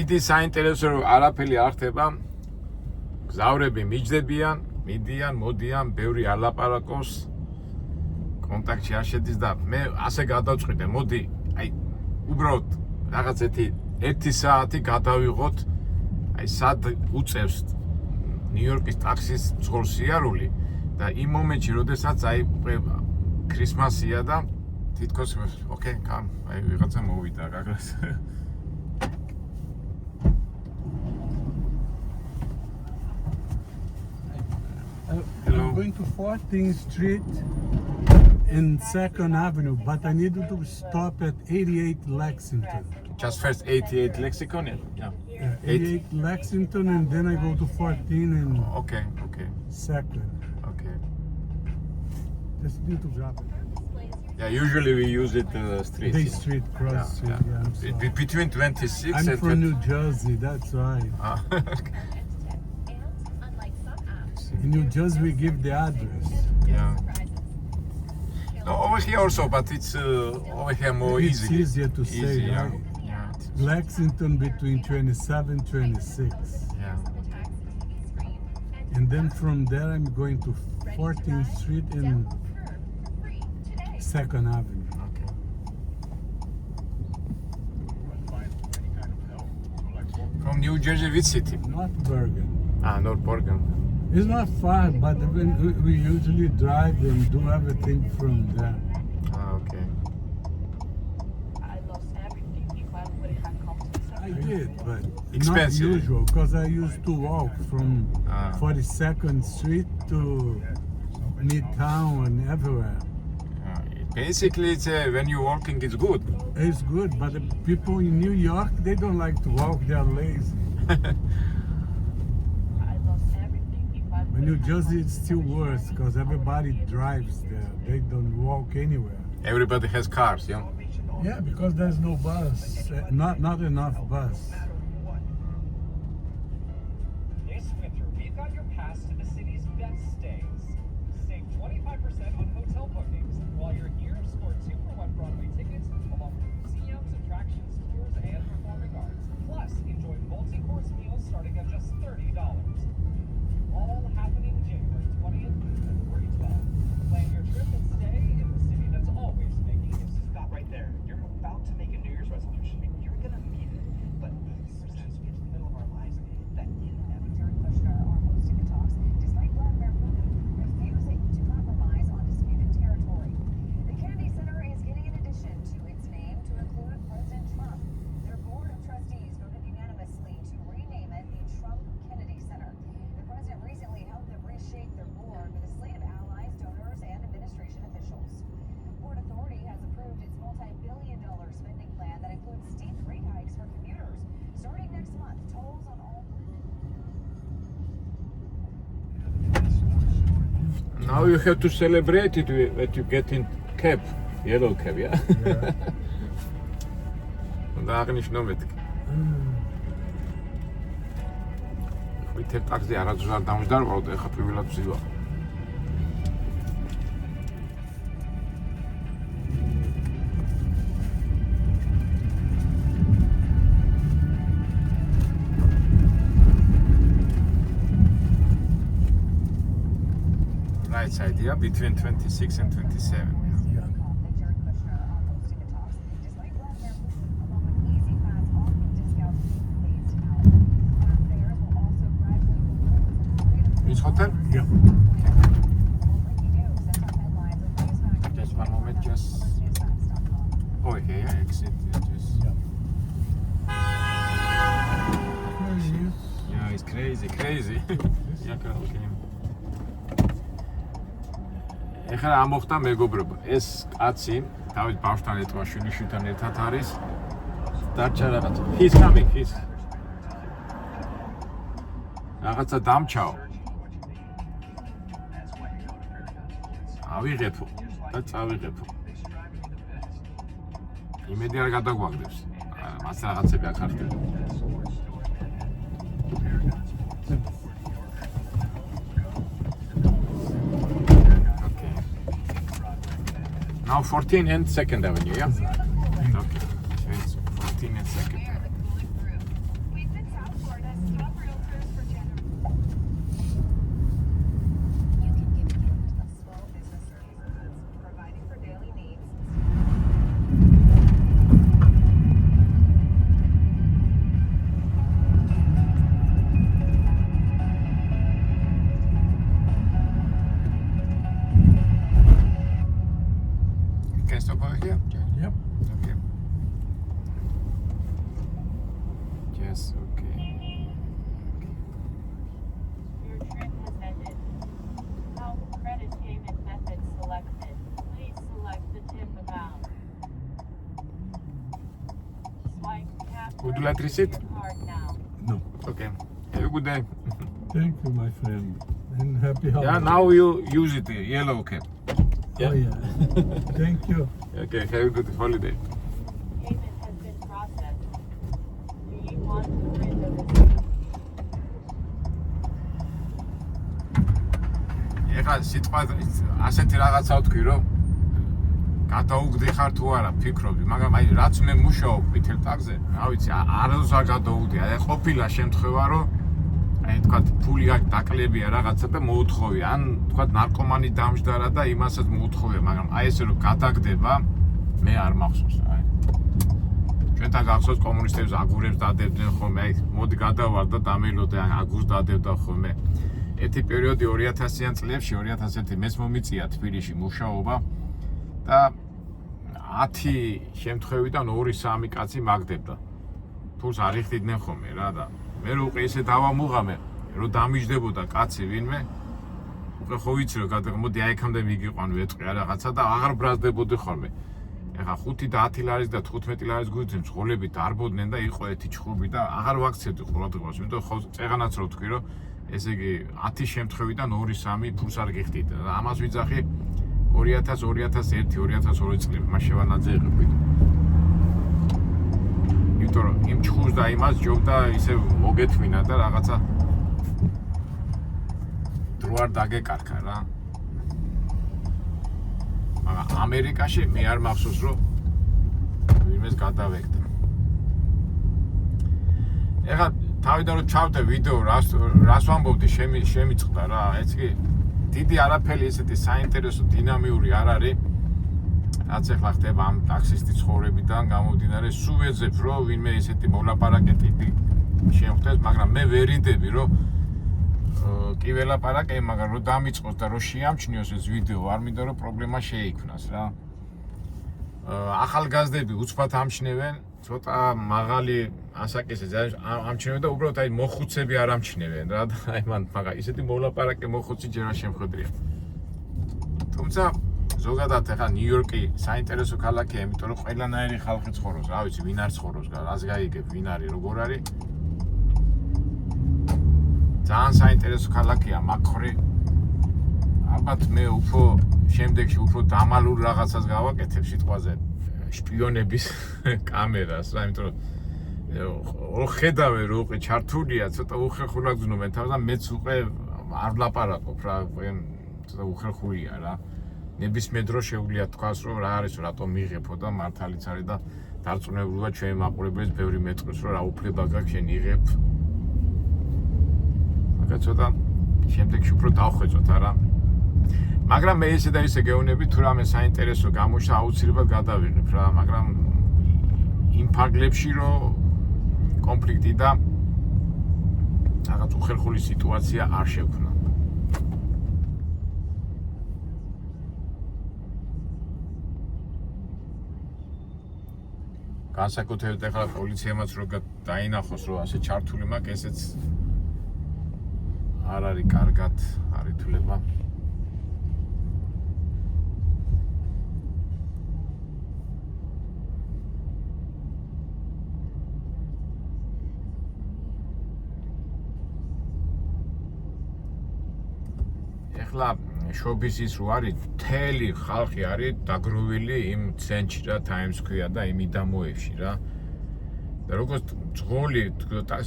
დიდი საინტერესო რომ არაფერი არ ხდება. გზავრები მიჯდებიან, მიდიან, მოდიან, ბევრი არ ლაპარაკობს. კონტაქტში არ შედის და მე ასე გადავწყვიტე, მოდი, აი, უბრალოდ რაღაც ერთი საათი გადავიღოთ, აი, სად უწევს ნიუ-იორკის ტაქსის მძღოლ სიარული და იმ მომენტში, როდესაც აი ქრისმასია და თითქოს ოკეი, კამ, აი ვიღაცა მოვიდა გაგრას. I'm going to 14th Street and 2nd Avenue, but I need to stop at 88 Lexington. Just first 88 Lexington, yeah. 88 Lexington, and then I go to 14 and Okay. 2nd. Okay. Just need to drop it. Yeah, usually we use it street. Day Street, cross street, yeah. I'm sorry. Between 26 I'm and from New Jersey, that's right. Okay. In New Jersey, we give the address. Yeah. No, over here also, but it's over here more It's easy. easier to say, yeah. right? Yeah. Lexington between 27 26. Yeah. And then from there, I'm going to 14th Street and 2nd Avenue. Okay. From New Jersey, which city? Not Bergen. North Bergen. It's not far, but we usually drive and do everything from there. Okay. I did, but Expensive. not usual, because I used to walk from 42nd Street to Midtown and everywhere. Basically, it's when you're walking, it's good. It's good, but the people in New York, they don't like to walk, they're lazy. In New Jersey, it's still worse, because everybody drives there. They don't walk anywhere. Everybody has cars, yeah? Yeah, because there's no bus, not enough bus. This winter, we've got your pass to the city's best stays. Save 25% on hotel bookings. While you're here, score 2-for-1 Broadway tickets, along with museums, attractions, tours, and performing arts. Plus, enjoy multi-course meals starting at just $30. All happening January 20th through February 12th. Plan your trip and stay in the city that's always making you Stop right there. You're about to make a New Year's resolution. You're gonna meet it. But as we get to the middle of our lives, that inevitable. Jared Kushner are hosting the talks, despite Vladimir Putin refusing to compromise on disputed territory. The Kennedy Center is getting an addition to its name to include President Trump. Their board of trustees voted unanimously to rename it the Trump Kennedy Center. The president recently helped them reshape their board with a slate of allies, donors, and administration officials. Port Authority has approved its multi-billion-dollar spending plan that includes steep rate hikes for commuters. Starting next month, tolls on all. Now you have to celebrate it that you get in cab, yellow cab, yeah? და აღნიშნო მეთქი. ვითებ ტაქსი არაძვარ არ დამждარვალო, ეხა პირველად ვზივა. Right side, yeah, between 26 and 27. Yeah. Jared Kushner are hosting the talks, despite Vladimir Putin, along with Easy Pass all-week discounts phased out. Car fares will also gradually balloon. Which hotel? Yeah. Breaking news, that's our headlines. The latest factor. Just one moment, just. Newsmax.com. Oh, here, exit. Yeah, it's crazy. ეხლა ამოხდა მეგობრობა. ეს კაცი თავის ბავშვთან ეთქვა, შვილიშვილთან ერთად არის. დარჩა რაღაცა. He's coming. რაღაცა დამჩაო. ავიღებო და წავიღებო. იმედი არ გადაგვაგდებს. მას რაღაცები აქ ხდება. Now 14 and 2nd Avenue, yeah? Okay. So it's 14 and 2nd Avenue. can stop over here? Yep. Okay. Yes, okay. Your trip has ended. Health credit payment method selected. Please select the tip amount. Swipe tap. Would you like receipt? your card now. No. Okay. Have a good day. Thank you, my friend. And happy holidays. Yeah, now you use it, yellow cap. Oh, yeah. Thank you. Okay, have a good holiday. Payment has been processed. Do you want to print the receipt? ეხლა სიტყვა ასეთი რაღაცა ვთქვი, რომ გადაუგდი ხარ თუ არა, ფიქრობდი, მაგრამ აი რაც მე მუშაობ ყვითელ ტაგზე, რა ვიცი, არასდროს არ გადაუგდი. აი ყოფილა შემთხვევა, რომ აი თქვა ფული დაკლებია რაღაცა და მოუთხოვია, ან თქვა ნარკომანი დამждარა და იმასაც მოუთხოვია, მაგრამ აი ესე რომ გადაგდება, მე არ მახსოვს, აი. ჩვენთან გახსოვს კომუნისტებს აგურებს დადებდნენ ხოლმე, აი მოდი გადავარ და დამელოდე, აგურს დადებდა ხოლმე. ერთი პერიოდი 2000-იან წლებში 2001 მეც მომიწია თბილისში მუშაობა და 10 შემთხვევიდან 2-3 კაცი მაგდებდა. ფულს არ იხდიდნენ ხოლმე რა და მე რო უკვე ესე დავამუღამე, რომ დამიждდებოდა კაცი ვინმე, უკვე ხო ვიცი რომ მოდი აი აქამდე მიგიყვან ვეტყვი რაღაცა და აღარ ბრაზდებოდი ხოლმე. ეხა 5 და 10 ლარის და 15 ლარის გულით მძღოლები დარბოდნენ და იყო ერთი ჩხუბი და აღარ ვაქცევდი ყურადღებას, იმიტომ ხო წეღანაც რო ვთქვი რომ ესე იგი 10 შემთხვევიდან 2-3 ფულს არ გიხდით. ამას ვიძახი 2000, 2001, 2002 წლებში მას შევანაძეღებდით. იმიტომ რომ იმ ჩხუბს და იმას ჯობდა ისე მოგეთმინა და რაღაცა დრო არ დაგეკარქა რა. მაგრამ ამერიკაში მე არ მახსოვს რომ ვინმეს გადავეკდა. ეხლა თავიდან რომ ჩავდე ვიდეო რას ვამბობდი შემიწყდა რა, ეს კი დიდი არაფერი ესეთი საინტერესო დინამიური არ არის. რაც ახლა ხდება ამ ტაქსისტი ცხოვრებიდან გამომდინარე, სულ ვეძებ რომ ვინმე ესეთი მოლაპარაკე შემხდეს, მაგრამ მე ვერიდები რომ კი ველაპარაკე, მაგრამ რომ დამიწყოს და რომ შეამჩნიოს ეს ვიდეო, არ მინდა რომ პრობლემა შეიქმნას რა. ახალგაზრდები უცბად ამჩნევენ, ცოტა მაღალი ასაკის ამჩნევენ და უბრალოდ აი მოხუცები არ ამჩნევენ რა და აი მან მაგა ისეთი მოლაპარაკე მოხუცი ჯერ არ შემხვედრია. თუმცა ზოგადად ახლა ნიუ-იორკი საინტერესო ქალაქია, იმიტომ რომ ყველანაირი ხალხი ცხოვრობს, რა ვიცი, ვინ არ ცხოვრობს, რას გაიგებ, ვინ არის, როგორ არის. ძალიან საინტერესო ქალაქია, მაქრე. ალბათ მე უფრო შემდეგში უფრო დამალულ რაღაცას გავაკეთებ სიტყვაზე შპიონების კამერას რა, იმიტომ რომ ხედავე რომ უკვე ჩართულია, ცოტა უხერხულად გზნობენ თავს და მეც უკვე არ ვლაპარაკობ რა, ცოტა უხერხულია რა. ნებისმიერ დროს შეუძლია თქვას რომ რა არის, რატომ მიიღებო და მართალიც არის და დარწმუნებულია ჩვენი მაყურებელს ბევრი მეტყვის რომ რა უფლება გაქვს შენ იღებ. მაგა ცოტა შემდეგში უფრო დავხვეწოთ არა. მაგრამ მე ესე და ისე გეუბნები თუ რამე საინტერესო გამოჩნდა აუცილებლად გადავიღებ რა, მაგრამ იმ ფარგლებში რომ კონფლიქტი და რაღაც უხერხული სიტუაცია არ შექმნა. განსაკუთრებით ახლა პოლიციამაც რო დაინახოს რომ ასე ჩართული მაქვს, ესეც არ არის კარგად არ ითვლება. ახლა შობისის რო არის, მთელი ხალხი არის დაგროვილი იმ ცენტრში რა, Times Square და იმ მიდამოებში რა. და როგორც ძღოლი,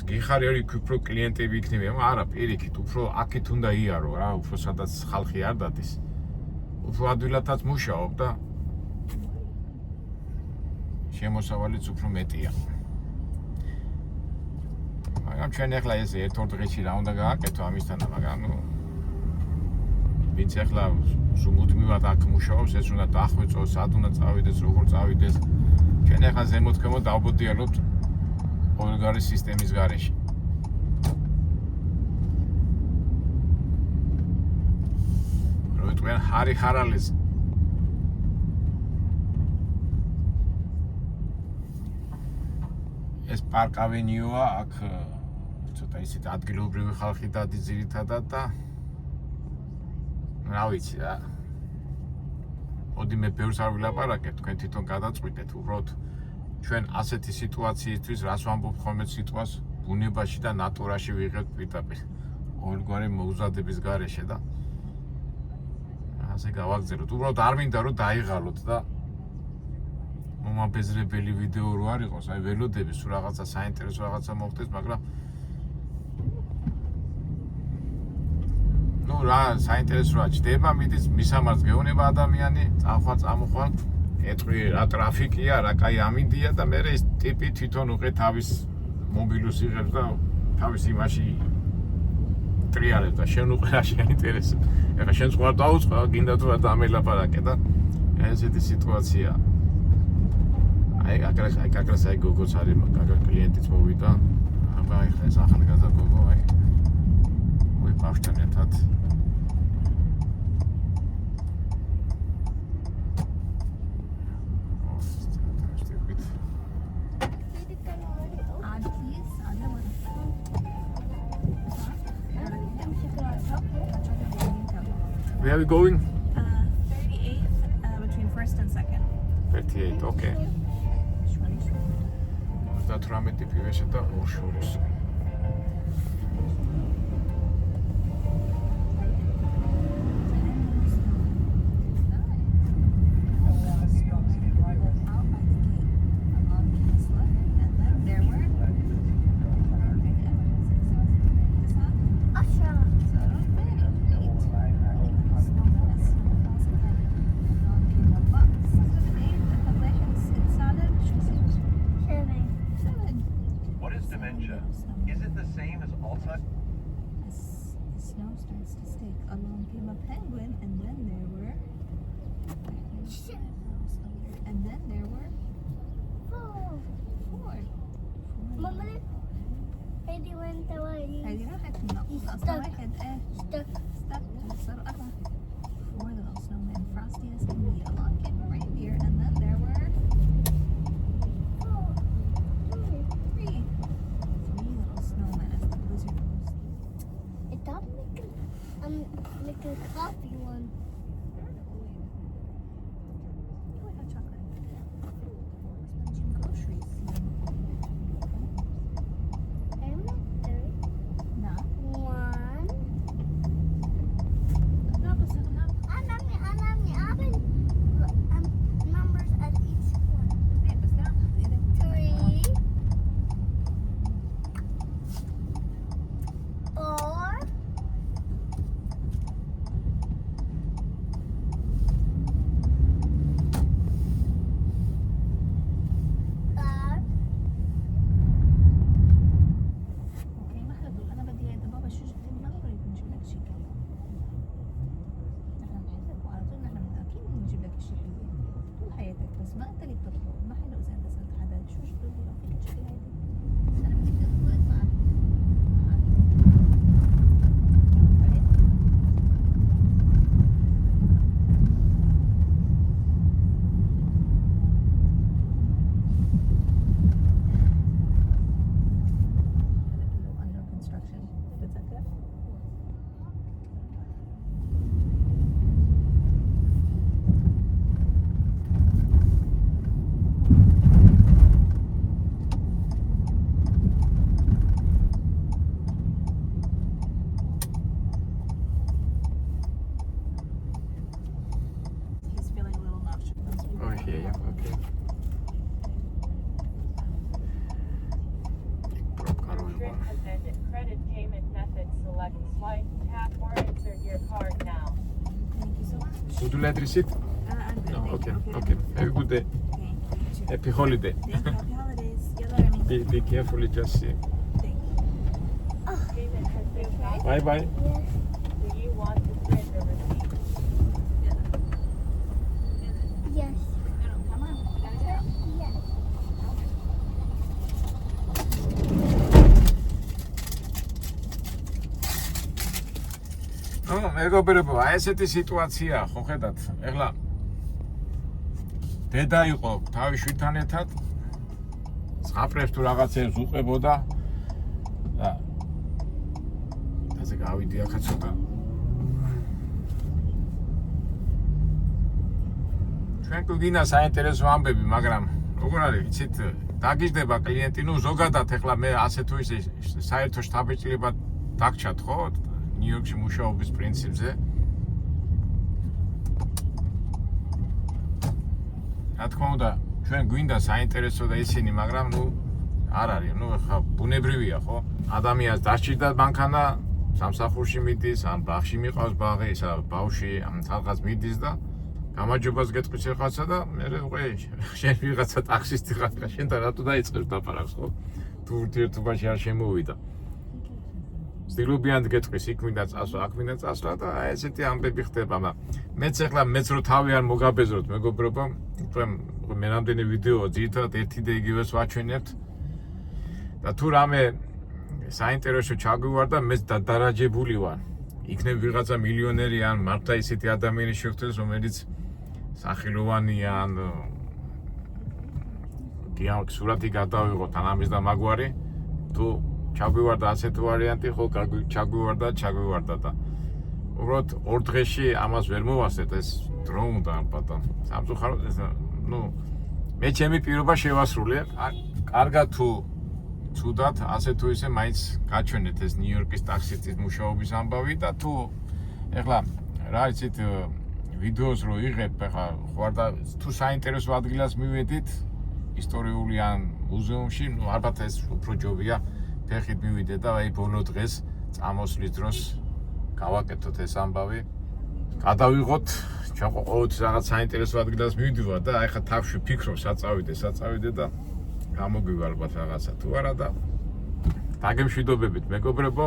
გიხარი არის უფრო კლიენტები იქნებიან, არა, პირიქით, უფრო აქეთ უნდა იარო რა, უფრო სადაც ხალხი არ დადის. უფრო ადვილადაც მუშაობ და შემოსავალიც უფრო მეტია. მაგრამ ჩვენ ახლა ეს ერთ-ორ დღეში რა უნდა გააკეთო ამისთანა, მაგრამ ვინც ახლა მუდმივად აქ მუშაობს, ეს უნდა დახვეწოს, სად უნდა წავიდეს, როგორ წავიდეს. ჩვენ ახლა ზემოთქემოთ დავბოდიალობთ ყველგარი სისტემის გარეშე. რო თქვენ ჰარი ჰარალეს ეს პარკ ავენიუა, აქ ცოტა ისეთ ადგილობრივი ხალხი დადის ძირითადად და რა ვიცი რა. მოდი მე ბევრს არ ვილაპარაკებ, თქვენ თვითონ გადაწყვიტეთ, უბრალოდ ჩვენ ასეთი სიტუაციისთვის რას ვამბობ ხოლმე სიტყვას ბუნებაში და ნატურაში ვიღებთ პირდაპირ. ორგვარი მოუზადების გარეშე და ასე გავაგზავნოთ. უბრალოდ არ მინდა რომ დაიღალოთ და მომაბეზრებელი ვიდეო რო არ იყოს, აი ველოდები სულ რაღაცა საინტერესო რაღაცა მოხდეს, მაგრამ ну რა საინტერესო რა ჩდება, მიდის მისამართს გეუნება ადამიანი, წამოხვალ, ეტყვი რა ტრაფიკია, რა კაი ამინდია და მე ეს ტიპი თვითონ უყე თავის მობილოს იღებს და თავის იმაში ტრიალებს და შენ უკვე რა შეინტერესებს. ეხლა შენ სხვა დაუწყო, გინდა თუ რა დამელაპარაკე და ესეთი სიტუაცია. აი აკრას აი გოგოც არის, კაკა კლიენტიც მოვიდა. აბა ეხლა ეს ახალგაზრდა გოგო აი ვი პავშთან ერთად Where are we going? 38th between 1st and 2nd. 38, okay. 18 პირველსა და ორ-შორის. What is dementia? Is it the same as Alzheimer's? The snow starts to stick. Along came a penguin, and then there were. And then there were four. Mama, I went away. هذه راحت من أصلا واحد stuck بسرعة. Four little snowmen, frosty as can be. Along came a reindeer, and then there were three little snowmen as the blizzard was. It thought make a coffee one. Oh, I got chocolate. Sponging groceries. I'm not three. No. One. No, but seven up. Numbers at each one. Wait, but now, 3, 4, 5. اوكي ما حدا بقول انا بدي هيدا بابا شو جبت لي؟ ما بقدر يكون نجيب لك شيء كمان. نحن بنحبك وعلى طول نحن اكيد بنجيب لك شيء حلو طول حياتك، بس ما انت اللي بتطلب. ما حلو اذا انت سالت حدا شو جبت لي او فيك تشتري هيدا. انا بدي اكل وقت معك. Under construction. بتذكر؟ He's feeling a little nauseous. Oh, yeah, okay. Trick has ended. Credit payment method. Select swipe, tap, or insert your card now. Thank you so much. Would you like receipt? I'm good. No, thank okay, you. okay. Have a good day. Thank you. Happy holiday. Thank you. Happy holidays. يلا رامي. Be careful, just see. Thank you. Payment has been processed. Bye bye. Do you want to print the receipt? Yes. Come on. We gotta go. Yes. მეგობრებო, აი ესეთი სიტუაციაა, ხო ხედავთ? ეხლა დედა იყო თავის შვილთან ერთად აფრებს თუ რაღაცებს უყებოდა და ასე გავიდი ახლა ცოტა ჩვენ გვინდა საინტერესო ამბები, მაგრამ როგორ არის, იცით, დაგიждდება კლიენტი, ნუ ზოგადად ეხლა მე ასე თუ ისე საერთო შთაბეჭდილება დაგჭათ, ხო? ნიუ-იორკში მუშაობის პრინციპზე. რა თქმა უნდა, ჩვენ გვინდა საინტერესო და ისინი, მაგრამ ნუ არ არის, ნუ ეხლა ბუნებრივია, ხო? ადამიანს დასჭირდა მანქანა, სამსახურში მიდის, ან ბაღში მიყავს ბაღი, ისა ბავშვი ამ რაღაც მიდის და გამარჯობას გეტყვის ეხაცა და მე უკვე შენ ვიღაცა ტაქსისტი ხარ, შენთან რატო დაიწყებს დაფარავს, ხო? თუ ურთიერთობაში არ შემოვიდა. ცდილობიან გეტყვის, იქ მინდა წასვლა, აქ მინდა წასვლა და აი ესეთი ამბები ხდება, მაგრამ მეც ეხლა მეც რო თავი არ მოგაბეზროთ, მეგობრებო, უკვე მე რამდენი ვიდეო ძირითადად ერთი და იგივეს ვაჩვენებთ და თუ რამე საინტერესო ჩაგვივარდა, მეც დადარაჯებული ვარ. იქნებ ვიღაცა მილიონერი ან მართლა ისეთი ადამიანი შევხვდეს, რომელიც სახელოვანია ან გიამკ სურათი გადავიღოთ ან ამის და მაგვარი თუ ჩაგვივარდა ასეთი ვარიანტი, ხო ჩაგვივარდა და უბრალოდ ორ დღეში ამას ვერ მოვასწრეთ, ეს დრო უნდა ალბათ. სამწუხაროდ ეს ნუ მე ჩემი პირობა შევასრულე. კარგად თუ ცუდად, ასე თუ ისე მაინც გაჩვენეთ ეს ნიუ-იორკის ტაქსისტის მუშაობის ამბავი და თუ ეხლა რა იცით ვიდეოს რო იღებ, ეხლა ხوار და თუ საინტერესო ადგილას მივედით, ისტორიული ან მუზეუმში, ნუ ალბათ ეს უფრო ჯობია ფეხით მივიდეთ და აი ბოლო დღეს წამოსვლის დროს გავაკეთოთ ეს ამბავი. გადავიღოთ, ჩვენ ყოველთვის რაღაც საინტერესო ადგილას მივდივარ და აი ხა თავში ვფიქრობ საწავიდე და გამოგვივა ალბათ რაღაცა თუ არა და დაგემშვიდობებით მეგობრებო.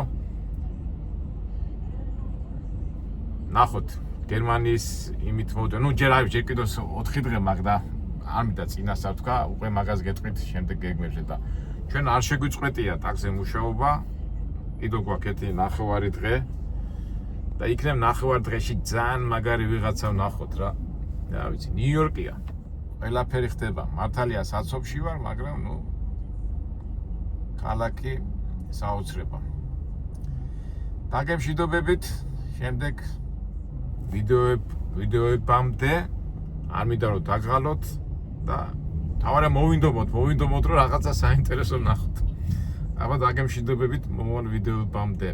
ნახოთ გერმანიის იმით მოდე. ნუ ჯერ კიდევ 4 დღე მაქვს და არ მინდა წინასწარ თქვა, უკვე მაგას გეტყვით შემდეგ გეგმებზე და ჩვენ არ შეგვიწყვეტია ტაქსზე მუშაობა. კიდევ გვაქვს ერთი 9 დღე და იქნებ 9 დღეში ძალიან მაგარი ვიღაცა ვნახოთ რა. რა ვიცი, ნიუ-იორკია. ყველაფერი ხდება. მართალია საცობში ვარ, მაგრამ ნუ ქალაქი საოცრება. დაგემშვიდობებით შემდეგ ვიდეოებამდე. არ მინდა რომ დაგღალოთ და თავარა მოვინდომოთ რომ რაღაცა საინტერესო ვნახოთ. აბა დაგემშვიდობებით მომავალ ვიდეოებამდე.